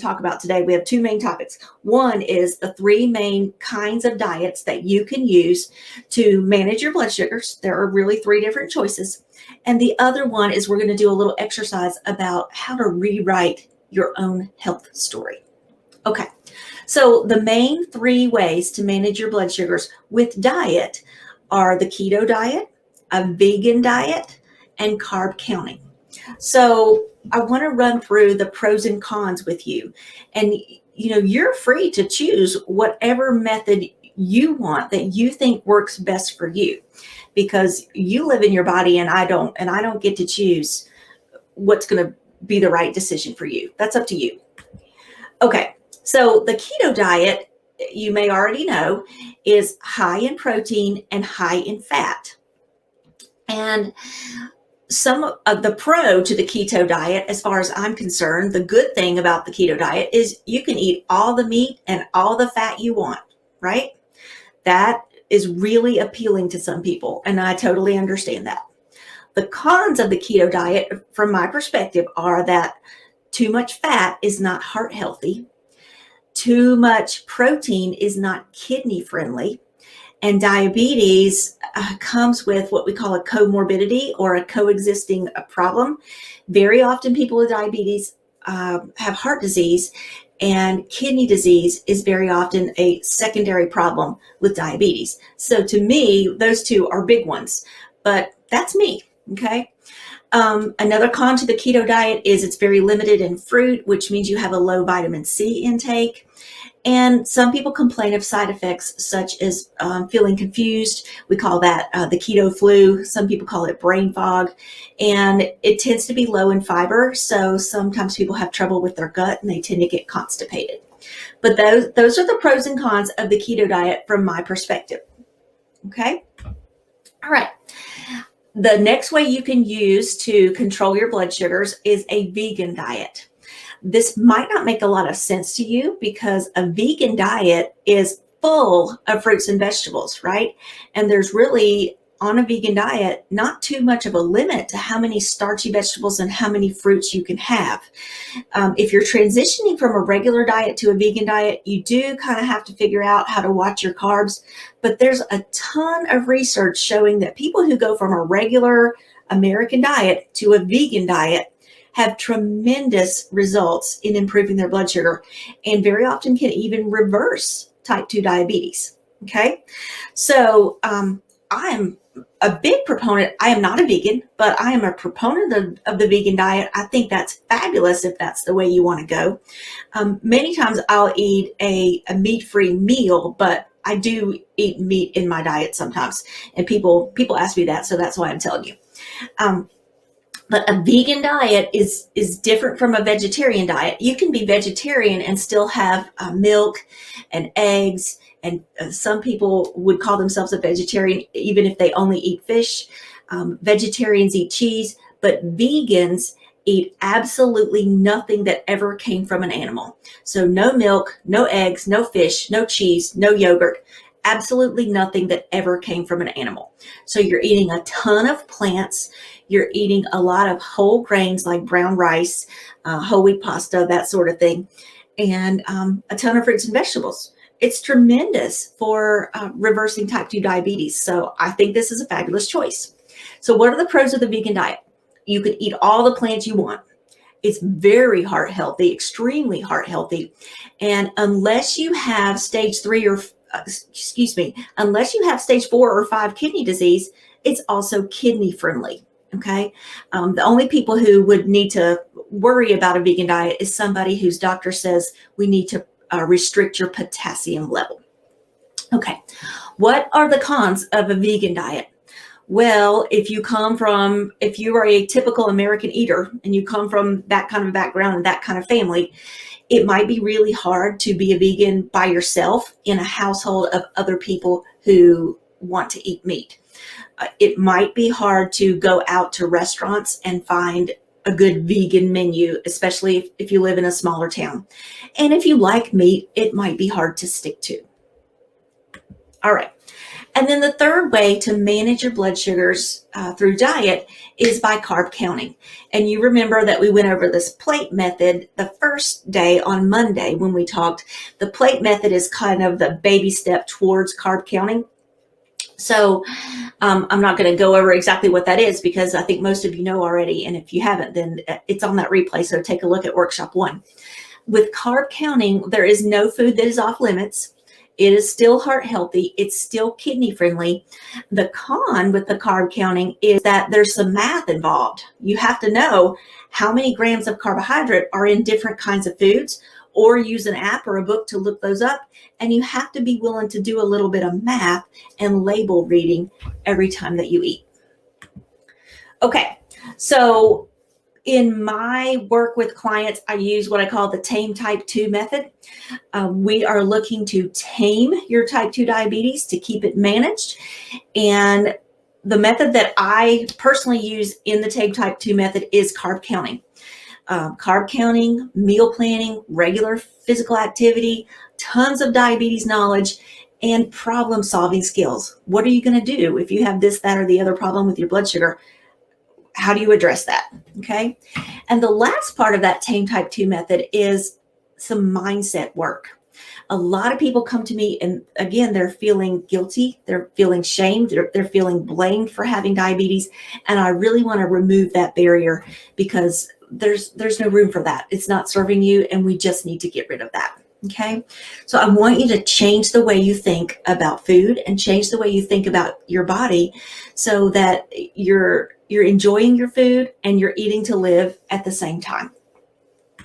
talk about today. We have two main topics. One is the three main kinds of diets that you can use to manage your blood sugars. There are really three different choices. And the other one is we're going to do a little exercise about how to rewrite your own health story. Okay, so the main three ways to manage your blood sugars with diet are the keto diet, a vegan diet, and carb counting. So I want to run through the pros and cons with you. And you're free to choose whatever method you want that you think works best for you, because you live in your body and I don't get to choose what's going to be the right decision for you. That's up to you. Okay. So the keto diet, you may already know, is high in protein and high in fat. And some of the pro to the keto diet, as far as I'm concerned, the good thing about the keto diet is you can eat all the meat and all the fat you want, right? That is really appealing to some people, and I totally understand that. The cons of the keto diet, from my perspective, are that too much fat is not heart healthy, too much protein is not kidney friendly, and diabetes comes with what we call a comorbidity or a coexisting problem. Very often people with diabetes have heart disease, and kidney disease is very often a secondary problem with diabetes. So to me, those two are big ones, but that's me, okay? Another con to the keto diet is it's very limited in fruit, which means you have a low vitamin C intake. And some people complain of side effects such as feeling confused. We call that the keto flu. Some people call it brain fog. And it tends to be low in fiber. So sometimes people have trouble with their gut and they tend to get constipated. But those are the pros and cons of the keto diet from my perspective. Okay? All right. The next way you can use to control your blood sugars is a vegan diet. This might not make a lot of sense to you because a vegan diet is full of fruits and vegetables, right? And there's really, on a vegan diet, not too much of a limit to how many starchy vegetables and how many fruits you can have. If you're transitioning from a regular diet to a vegan diet, you do kind of have to figure out how to watch your carbs. But there's a ton of research showing that people who go from a regular American diet to a vegan diet have tremendous results in improving their blood sugar, and very often can even reverse type 2 diabetes. Okay. So I'm a big proponent. I am not a vegan, but I am a proponent of the vegan diet. I think that's fabulous if that's the way you want to go. Many times I'll eat a meat-free meal, but I do eat meat in my diet sometimes. And people ask me that, so that's why I'm telling you. But a vegan diet is different from a vegetarian diet. You can be vegetarian and still have milk and eggs, and some people would call themselves a vegetarian even if they only eat fish. Vegetarians eat cheese, but vegans eat absolutely nothing that ever came from an animal. So no milk, no eggs, no fish, no cheese, no yogurt. Absolutely nothing that ever came from an animal. So you're eating a ton of plants. You're eating a lot of whole grains like brown rice, whole wheat pasta, that sort of thing, and a ton of fruits and vegetables. It's tremendous for reversing type 2 diabetes. So I think this is a fabulous choice. So what are the pros of the vegan diet? You can eat all the plants you want. It's very heart healthy, extremely heart healthy. And unless you have stage 4 or 5 kidney disease, it's also kidney friendly. Okay. The only people who would need to worry about a vegan diet is somebody whose doctor says we need to restrict your potassium level. Okay. What are the cons of a vegan diet? Well, if you are a typical American eater and you come from that kind of a background and that kind of family, it might be really hard to be a vegan by yourself in a household of other people who want to eat meat. It might be hard to go out to restaurants and find a good vegan menu, especially if you live in a smaller town. And if you like meat, it might be hard to stick to. All right. And then the third way to manage your blood sugars through diet is by carb counting. And you remember that we went over this plate method the first day on Monday when we talked. The plate method is kind of the baby step towards carb counting. So I'm not going to go over exactly what that is because I think most of you know already. And if you haven't, then it's on that replay. So take a look at workshop 1. With carb counting, there is no food that is off limits. It is still heart healthy. It's still kidney friendly. The con with the carb counting is that there's some math involved. You have to know how many grams of carbohydrate are in different kinds of foods, or use an app or a book to look those up. And you have to be willing to do a little bit of math and label reading every time that you eat. Okay, so in my work with clients, I use what I call the TAME type 2 method. We are looking to tame your type 2 diabetes, to keep it managed. And the method that I personally use in the TAME type 2 method is carb counting. Carb counting, meal planning, regular physical activity, tons of diabetes knowledge, and problem solving skills. What are you going to do if you have this, that, or the other problem with your blood sugar? How do you address that? Okay. And the last part of that TAME type 2 method is some mindset work. A lot of people come to me and again, they're feeling guilty. They're feeling shamed. They're feeling blamed for having diabetes. And I really want to remove that barrier because there's no room for that. It's not serving you. And we just need to get rid of that. Okay. So I want you to change the way you think about food and change the way you think about your body so that you're enjoying your food and you're eating to live at the same time.